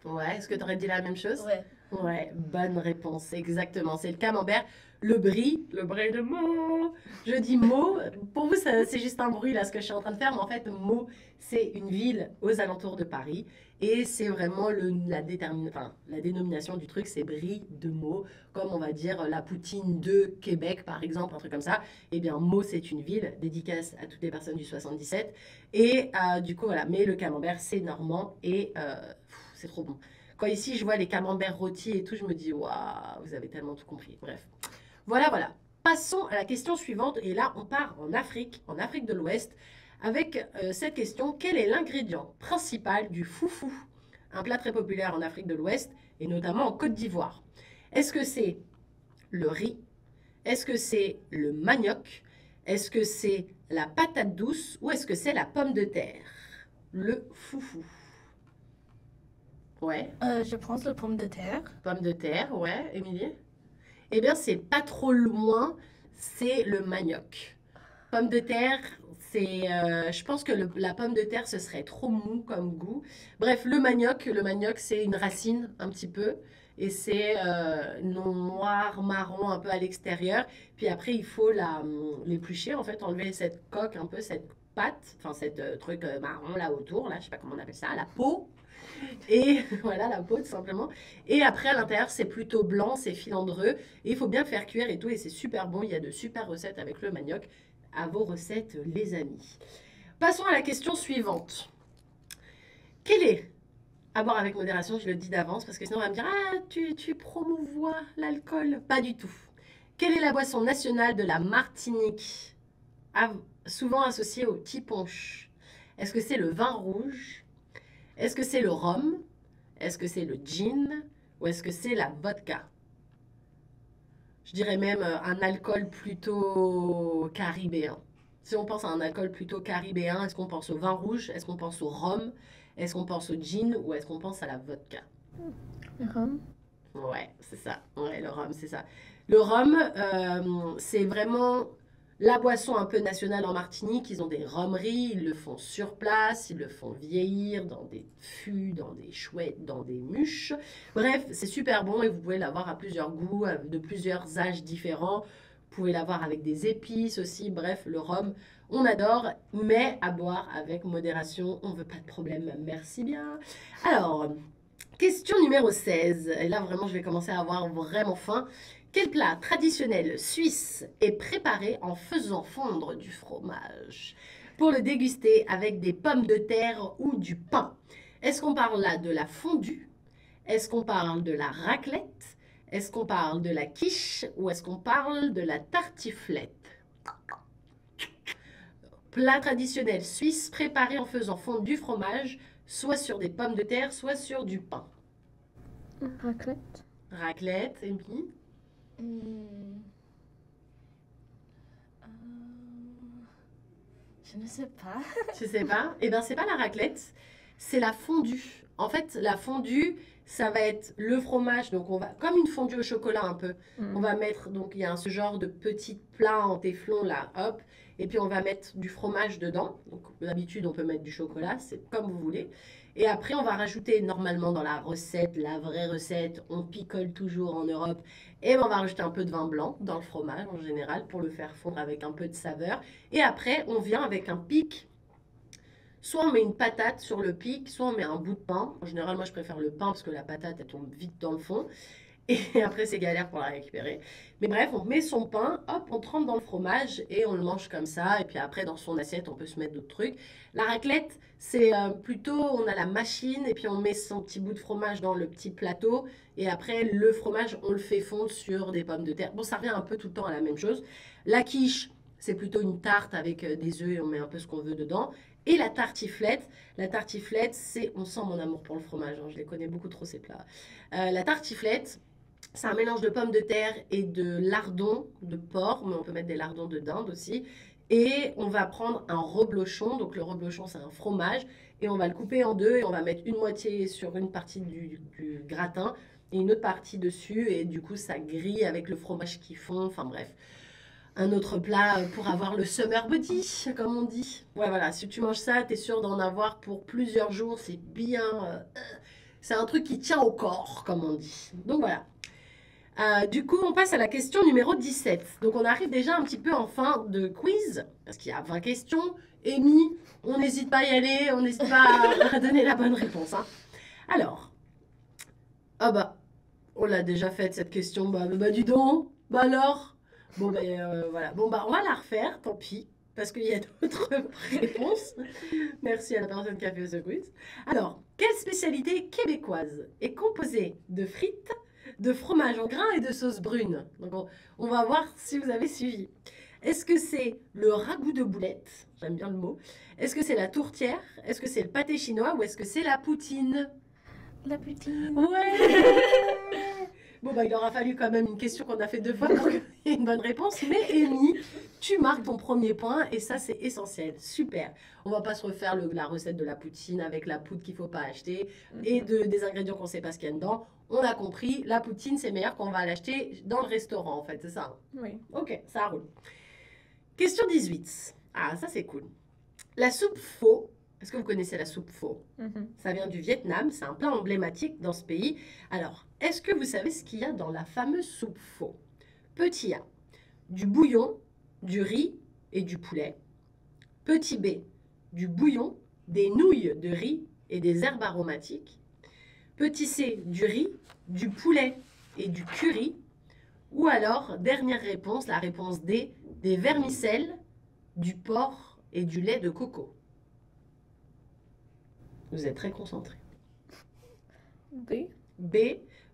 Ouais, est-ce que tu aurais dit la même chose? Ouais. Ouais, bonne réponse, exactement. C'est le camembert. Le brie de Meaux. Je dis Meaux. Pour vous, c'est juste un bruit là, ce que je suis en train de faire. Mais en fait, Meaux, c'est une ville aux alentours de Paris. Et c'est vraiment la dénomination du truc, c'est brie de Meaux. Comme on va dire la poutine de Québec, par exemple, un truc comme ça. Eh bien, Meaux, c'est une ville. Dédicace à toutes les personnes du 77. Et du coup, voilà. Mais le camembert, c'est normand. Et c'est trop bon. Quand ici, je vois les camemberts rôtis et tout, je me dis, waouh, vous avez tellement tout compris. Bref. Voilà, voilà. Passons à la question suivante. Et là, on part en Afrique de l'Ouest, avec cette question. Quel est l'ingrédient principal du foufou? Un plat très populaire en Afrique de l'Ouest, et notamment en Côte d'Ivoire. Est-ce que c'est le riz? Est-ce que c'est le manioc? Est-ce que c'est la patate douce? Ou est-ce que c'est la pomme de terre? Le foufou. Ouais. Je pense la pomme de terre. Pomme de terre, ouais. Émilie? Eh bien, c'est pas trop loin, c'est le manioc. Pomme de terre, c'est, je pense que la pomme de terre, ce serait trop mou comme goût. Bref, le manioc, c'est une racine un petit peu. Et c'est noir, marron un peu à l'extérieur. Puis après, il faut l'éplucher, en fait, enlever cette coque un peu, cette pâte, enfin, cette truc marron là autour, là, je sais pas comment on appelle ça, la peau. Et voilà la peau tout simplement. Et après à l'intérieur c'est plutôt blanc, c'est filandreux. Et il faut bien faire cuire et tout et c'est super bon. Il y a de super recettes avec le manioc. À vos recettes les amis. Passons à la question suivante. Quelle est, à boire avec modération, je le dis d'avance parce que sinon on va me dire ah tu promouvois l'alcool. Pas du tout. Quelle est la boisson nationale de la Martinique, souvent associée au petit punch? Est-ce que c'est le vin rouge? Est-ce que c'est le rhum? Est-ce que c'est le gin? Ou est-ce que c'est la vodka? Je dirais même un alcool plutôt caribéen. Si on pense à un alcool plutôt caribéen, est-ce qu'on pense au vin rouge? Est-ce qu'on pense au rhum? Est-ce qu'on pense au gin? Ou est-ce qu'on pense à la vodka? Le rhum. Ouais, c'est ça. Ouais, le rhum, c'est ça. Le rhum, c'est vraiment la boisson un peu nationale en Martinique. Ils ont des rhumeries, ils le font sur place, ils le font vieillir dans des fûts, dans des chouettes, dans des muches. Bref, c'est super bon et vous pouvez l'avoir à plusieurs goûts, de plusieurs âges différents. Vous pouvez l'avoir avec des épices aussi. Bref, le rhum, on adore, mais à boire avec modération. On ne veut pas de problème, merci bien. Alors, question numéro 16. Et là, vraiment, je vais commencer à avoir vraiment faim. Quel plat traditionnel suisse est préparé en faisant fondre du fromage pour le déguster avec des pommes de terre ou du pain? Est-ce qu'on parle là de la fondue? Est-ce qu'on parle de la raclette? Est-ce qu'on parle de la quiche? Ou est-ce qu'on parle de la tartiflette? Plat traditionnel suisse préparé en faisant fondre du fromage, soit sur des pommes de terre, soit sur du pain. Raclette. Raclette, Amy? Je ne sais pas. Je sais pas. Eh bien, c'est pas la raclette, c'est la fondue. En fait, la fondue, ça va être le fromage. Donc, on va, comme une fondue au chocolat un peu. On va mettre, donc, il y a ce genre de petit plat en téflon là, hop. Et puis, on va mettre du fromage dedans. Donc, d'habitude, on peut mettre du chocolat, c'est comme vous voulez. Et après, on va rajouter normalement dans la recette, la vraie recette, on picole toujours en Europe. Et on va rajouter un peu de vin blanc dans le fromage en général pour le faire fondre avec un peu de saveur. Et après, on vient avec un pic. Soit on met une patate sur le pic, soit on met un bout de pain. En général, moi, je préfère le pain parce que la patate, elle tombe vite dans le fond. Et après, c'est galère pour la récupérer. Mais bref, on met son pain, hop, on trempe dans le fromage et on le mange comme ça. Et puis après, dans son assiette, on peut se mettre d'autres trucs. La raclette, c'est plutôt, on a la machine et puis on met son petit bout de fromage dans le petit plateau. Et après, le fromage, on le fait fondre sur des pommes de terre. Bon, ça revient un peu tout le temps à la même chose. La quiche, c'est plutôt une tarte avec des œufs et on met un peu ce qu'on veut dedans. Et la tartiflette, c'est, on sent mon amour pour le fromage, hein, je les connais beaucoup trop ces plats. La tartiflette, c'est un mélange de pommes de terre et de lardons de porc, mais on peut mettre des lardons de dinde aussi. Et on va prendre un reblochon, donc le reblochon c'est un fromage, et on va le couper en deux et on va mettre une moitié sur une partie du gratin et une autre partie dessus, et du coup ça grille avec le fromage qui fond, enfin bref. Un autre plat pour avoir le summer body, comme on dit. Ouais, voilà, si tu manges ça, t'es sûr d'en avoir pour plusieurs jours, c'est bien... c'est un truc qui tient au corps, comme on dit. Donc voilà. Du coup, on passe à la question numéro 17. Donc, on arrive déjà un petit peu en fin de quiz, parce qu'il y a 20 questions. Amy, on n'hésite pas à y aller, on n'hésite pas à donner la bonne réponse. Hein. Alors, ah bah, on l'a déjà faite cette question. Bah dis donc, bah alors. Bon, ben voilà. Bon, bah, on va la refaire, tant pis, parce qu'il y a d'autres réponses. Merci à la personne qui a fait ce quiz. Alors, quelle spécialité québécoise est composée de frites, de fromage en grains et de sauce brune? Donc, on va voir si vous avez suivi. Est-ce que c'est le ragoût de boulettes? J'aime bien le mot. Est-ce que c'est la tourtière? Est-ce que c'est le pâté chinois? Ou est-ce que c'est la poutine? La poutine. Ouais. Bon, bah, il aura fallu quand même une question qu'on a fait 2 fois pour qu'il y ait une bonne réponse. Mais Amy, tu marques ton premier point et ça, c'est essentiel. Super. On va pas se refaire la recette de la poutine avec la poudre qu'il faut pas acheter et des ingrédients qu'on sait pas ce qu'il y a dedans. On a compris, la poutine, c'est meilleur qu'on va l'acheter dans le restaurant, en fait, c'est ça? Oui. Ok, ça roule. Question 18. Ah, ça, c'est cool. La soupe pho. Est-ce que vous connaissez la soupe pho? Ça vient du Vietnam, c'est un plat emblématique dans ce pays. Alors, est-ce que vous savez ce qu'il y a dans la fameuse soupe pho? Petit A, du bouillon, du riz et du poulet. Petit B, du bouillon, des nouilles de riz et des herbes aromatiques. Petit C, du riz, du poulet et du curry. Ou alors, dernière réponse, la réponse D, des vermicelles, du porc et du lait de coco. Vous êtes très concentrés. B. B,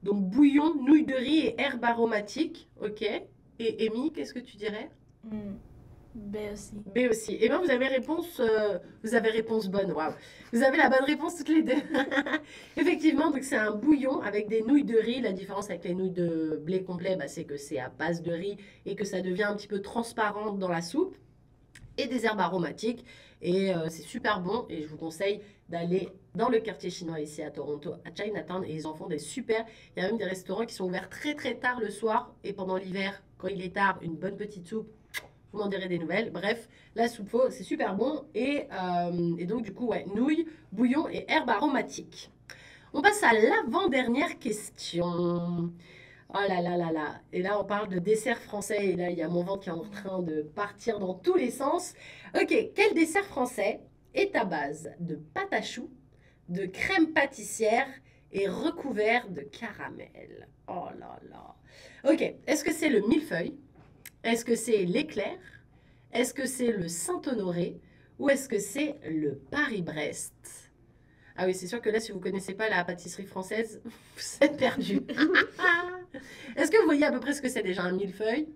donc bouillon, nouilles de riz et herbes aromatiques. Ok. Et Amy, qu'est-ce que tu dirais? B aussi. B aussi. Eh bien, vous avez réponse bonne. Waouh. Vous avez la bonne réponse toutes les deux. Effectivement, donc c'est un bouillon avec des nouilles de riz. La différence avec les nouilles de blé complet, bah, c'est que c'est à base de riz et que ça devient un petit peu transparent dans la soupe. Et des herbes aromatiques. Et c'est super bon. Et je vous conseille d'aller dans le quartier chinois ici à Toronto, à Chinatown. Et ils en font des super. Il y a même des restaurants qui sont ouverts très très tard le soir. Et pendant l'hiver, quand il est tard, une bonne petite soupe. Vous m'en direz des nouvelles. Bref, la soupe pho, c'est super bon. Et donc, du coup, ouais, nouilles, bouillon et herbes aromatiques. On passe à l'avant-dernière question. Oh là là là là. Et là, on parle de dessert français. Et là, il y a mon ventre qui est en train de partir dans tous les sens. Ok, quel dessert français est à base de pâte à choux, de crème pâtissière et recouvert de caramel? Oh là là. Ok, est-ce que c'est le millefeuille? Est-ce que c'est l'éclair? Est-ce que c'est le Saint-Honoré? Ou est-ce que c'est le Paris-Brest? Ah oui, c'est sûr que là, si vous ne connaissez pas la pâtisserie française, vous êtes perdu. Est-ce que vous voyez à peu près ce que c'est déjà un millefeuille?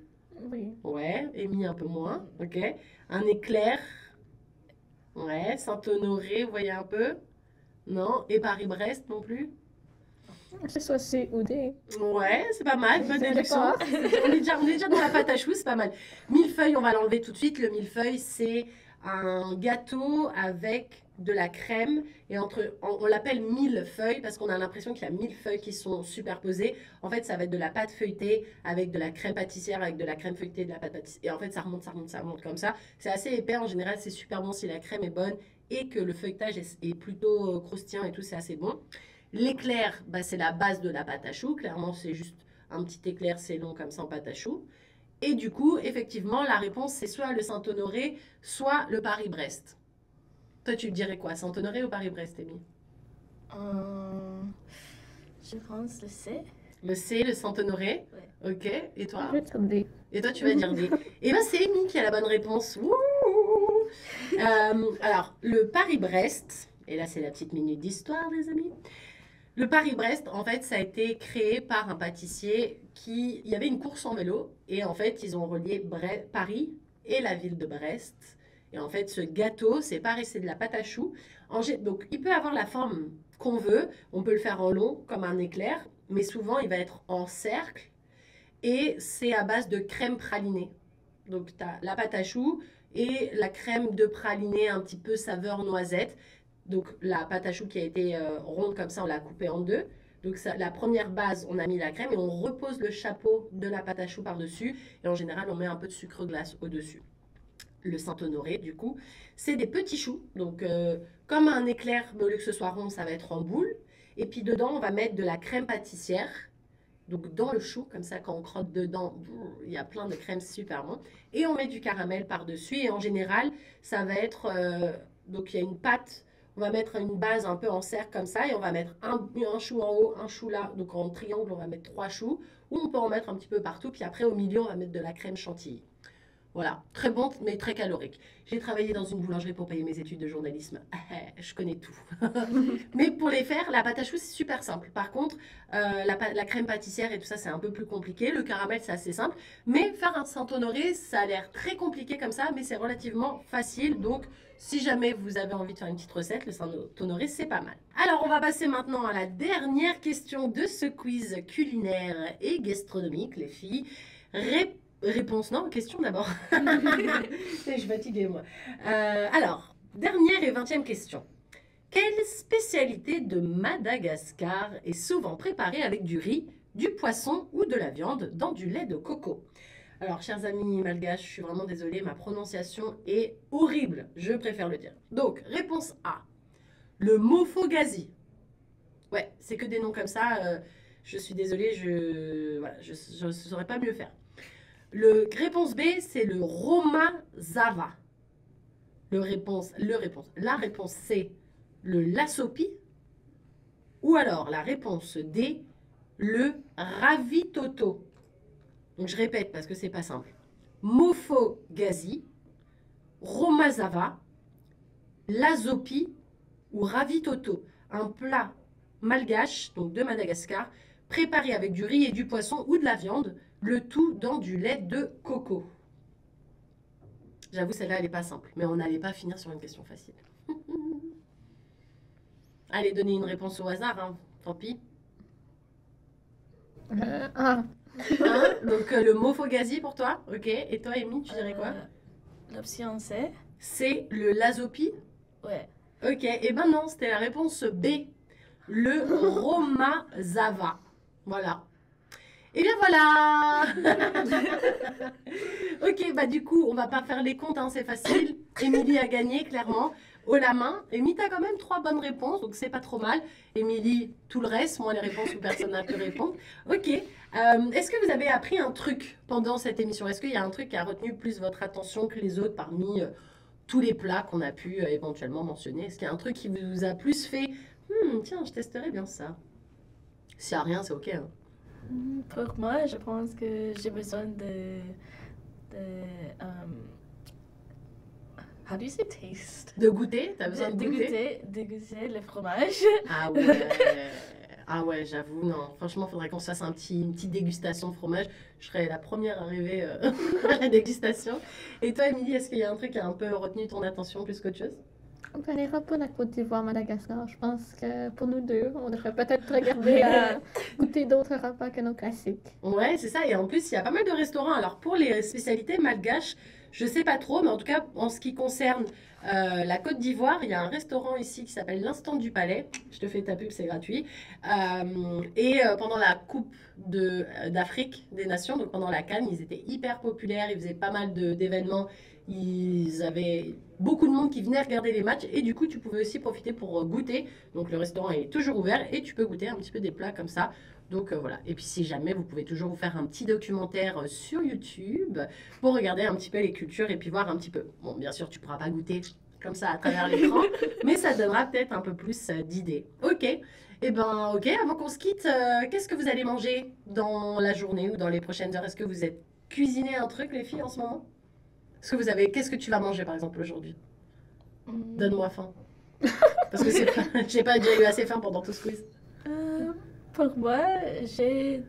Oui. Ouais, Amy un peu moins, ok. Un éclair, ouais. Saint-Honoré, vous voyez un peu? Non. Et Paris-Brest non plus? C'est soit C ou D. Ouais, c'est pas mal, bonne Je sais déduction. pas. On est déjà dans la pâte à choux, c'est pas mal. Millefeuille, on va l'enlever tout de suite. Le millefeuille, c'est un gâteau avec de la crème. Et on l'appelle millefeuille parce qu'on a l'impression qu'il y a 1000 feuilles qui sont superposées. En fait, ça va être de la pâte feuilletée avec de la crème pâtissière, avec de la crème feuilletée, de la pâte pâtissière. Et en fait, ça remonte comme ça. C'est assez épais. En général, c'est super bon si la crème est bonne et que le feuilletage est plutôt croustillant et tout, c'est assez bon. L'éclair, bah, c'est la base de la pâte à choux. Clairement, c'est juste un petit éclair, c'est long comme ça en pâte à choux. Et du coup, effectivement, la réponse, c'est soit le Saint-Honoré, soit le Paris-Brest. Toi, tu dirais quoi? Saint-Honoré ou Paris-Brest, Amy? Je pense le C. Le C, le Saint-Honoré. Ouais. Ok. Et toi? Je vais dire D. Et toi, tu vas dire D. Et bien, c'est Amy qui a la bonne réponse. Wouhou. Alors, le Paris-Brest, et là, c'est la petite minute d'histoire, les amis. Le Paris-Brest, en fait, ça a été créé par un pâtissier il y avait une course en vélo et en fait, ils ont relié Paris et la ville de Brest. Et en fait, ce gâteau, c'est pareil, c'est de la pâte à choux. Donc, il peut avoir la forme qu'on veut. On peut le faire en long, comme un éclair, mais souvent, il va être en cercle et c'est à base de crème pralinée. Donc, tu as la pâte à choux et la crème de praliné un petit peu saveur noisette. Donc, la pâte à choux qui a été ronde comme ça, on l'a coupée en deux. Donc, la première base, on a mis la crème et on repose le chapeau de la pâte à choux par-dessus. Et en général, on met un peu de sucre glace au-dessus. Le Saint-Honoré, du coup, c'est des petits choux. Donc, comme un éclair, mais au lieu que ce soit rond, ça va être en boule. Et puis, dedans, on va mettre de la crème pâtissière. Donc, dans le chou, comme ça, quand on crotte dedans, il y a plein de crème super bon. Et on met du caramel par-dessus. Et en général, ça va être... donc, il y a une pâte... On va mettre une base un peu en cercle comme ça et on va mettre un chou en haut, un chou là. Donc en triangle, on va mettre 3 choux. Ou on peut en mettre un petit peu partout. Puis après, au milieu, on va mettre de la crème chantilly. Voilà, très bon mais très calorique. J'ai travaillé dans une boulangerie pour payer mes études de journalisme. Je connais tout. Mais pour les faire, la pâte à choux, c'est super simple. Par contre, la crème pâtissière et tout ça, c'est un peu plus compliqué. Le caramel, c'est assez simple. Mais faire un Saint-Honoré, ça a l'air très compliqué comme ça, mais c'est relativement facile. Donc, si jamais vous avez envie de faire une petite recette, le Saint-Honoré, c'est pas mal. Alors, on va passer maintenant à la dernière question de ce quiz culinaire et gastronomique, les filles. Réponse, non, question d'abord. Je suis fatiguée, moi. Alors, dernière et 20e question. Quelle spécialité de Madagascar est souvent préparée avec du riz, du poisson ou de la viande dans du lait de coco? Alors, chers amis malgaches, je suis vraiment désolée, ma prononciation est horrible, je préfère le dire. Donc, réponse A, le mofogazi. Ouais, c'est que des noms comme ça, je suis désolée, je ne saurais pas mieux faire. Réponse B, c'est le romazava. La réponse C, le lasopi. Ou alors, la réponse D, le ravitoto. Donc, je répète parce que c'est pas simple. Mofogazi, romazava, lasopi ou ravitoto. Un plat malgache, donc de Madagascar, préparé avec du riz et du poisson ou de la viande, le tout dans du lait de coco. J'avoue, celle-là, elle n'est pas simple, mais on n'allait pas finir sur une question facile. Allez, donnez une réponse au hasard, hein. Tant pis. A. Donc, le mofogazi pour toi, ok. Et toi, Amy, tu dirais quoi? L'option C. C'est le lasopi. Ouais. Ok, et ben non, c'était la réponse B, le romazava. Voilà. Et bien voilà. Ok, bah du coup, on va pas faire les comptes, hein, c'est facile. Émilie a gagné, clairement. haut la main. Émilie, t'as quand même 3 bonnes réponses, donc c'est pas trop mal. Émilie, tout le reste, moi les réponses où personne n'a pu répondre. Ok. Est-ce que vous avez appris un truc pendant cette émission? Est-ce qu'il y a un truc qui a retenu plus votre attention que les autres parmi tous les plats qu'on a pu éventuellement mentionner? Est-ce qu'il y a un truc qui vous a plus fait tiens, je testerai bien ça. S'il n'y a rien, c'est ok. Hein. Pour moi, je pense que j'ai besoin how do you say taste? De goûter? T'as besoin de goûter? Dégoûter le fromage. Ah ouais. Ah ouais, j'avoue, non. Franchement, il faudrait qu'on se fasse une petite dégustation de fromage. Je serais la première arrivée à la dégustation. Et toi, Émilie, est-ce qu'il y a un truc qui a un peu retenu ton attention plus qu'autre chose? Ben, les repas de la Côte d'Ivoire, Madagascar, je pense que pour nous deux, on devrait peut-être regarder à goûter d'autres repas que nos classiques. Ouais, c'est ça. Et en plus, il y a pas mal de restaurants. Alors, pour les spécialités malgaches, je sais pas trop, mais en tout cas, en ce qui concerne la Côte d'Ivoire, il y a un restaurant ici qui s'appelle l'Instant du Palais. Je te fais ta pub, c'est gratuit. Pendant la Coupe d'Afrique des Nations, donc pendant la CAN, ils étaient hyper populaires. Ils faisaient pas mal d'événements. Ils avaient beaucoup de monde qui venait regarder les matchs et du coup tu pouvais aussi profiter pour goûter. Donc le restaurant est toujours ouvert et tu peux goûter un petit peu des plats comme ça. Donc voilà. Et puis si jamais, vous pouvez toujours vous faire un petit documentaire sur YouTube pour regarder un petit peu les cultures et puis voir un petit peu. Bon, bien sûr, tu pourras pas goûter comme ça à travers l'écran, mais ça te donnera peut-être un peu plus d'idées. Ok. Eh ben ok, avant qu'on se quitte, qu'est-ce que vous allez manger dans la journée ou dans les prochaines heures? Est-ce que vous êtes cuisiné un truc, les filles, en ce moment? Qu'est-ce que tu vas manger par exemple aujourd'hui? Donne-moi faim. Parce que j'ai pas déjà eu assez faim pendant tout ce quiz. Pour moi, je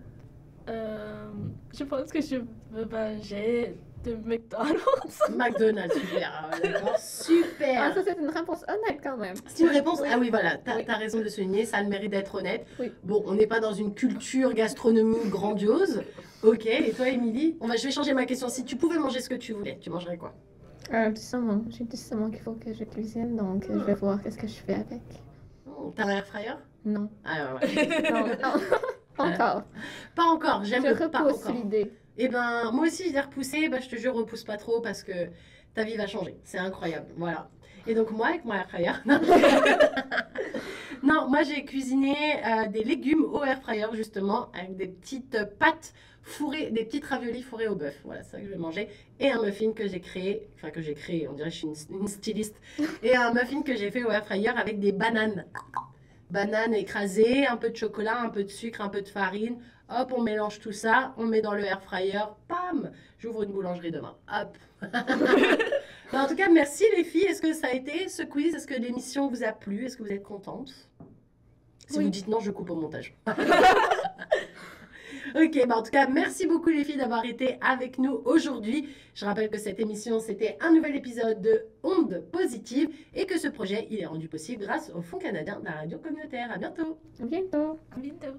pense que je veux manger de McDonald's. McDonald's, super. Ah, d'accord, super. Ah, ça, c'est une réponse honnête quand même. C'est une réponse. Ah oui, voilà, Oui. t'as raison de souligner, ça a le mérite d'être honnête. Oui. Bon, on n'est pas dans une culture gastronomique grandiose. Ok, et toi, Émilie? Je vais changer ma question. Si tu pouvais manger ce que tu voulais, tu mangerais quoi? Du saumon. J'ai du saumon qu'il faut que je cuisine, donc je vais voir qu'est-ce que je fais avec. T'as un air fryer? Non. Ah ouais. Non, non. Pas encore. Pas encore, j'aime Je le pas repousse encore. l'idée. Eh ben, moi aussi, je l'ai repoussé. Je te jure, repousse pas trop parce que ta vie va changer. C'est incroyable. Voilà. Et donc, moi, avec mon air fryer. Non, moi, j'ai cuisiné des légumes au air fryer, justement, avec des petites pâtes fourrées, des petites raviolis fourrés au bœuf. Voilà, c'est ça que je vais manger. Et un muffin que j'ai créé. Enfin, que j'ai créé, on dirait que je suis une styliste. Et un muffin que j'ai fait au air fryer avec des bananes. Bananes écrasées, un peu de chocolat, un peu de sucre, un peu de farine. Hop, on mélange tout ça, on met dans le air fryer, pam, j'ouvre une boulangerie demain. Hop. En tout cas, merci les filles. Est-ce que ça a été ce quiz? Est-ce que l'émission vous a plu? Est-ce que vous êtes contentes? Si Oui. vous dites non, je coupe au montage. Ok, en tout cas, merci beaucoup les filles d'avoir été avec nous aujourd'hui. Je rappelle que cette émission, c'était un nouvel épisode de Ondes Positives et que ce projet, il est rendu possible grâce au Fonds canadien de la radio communautaire. À bientôt. À bientôt. À bientôt.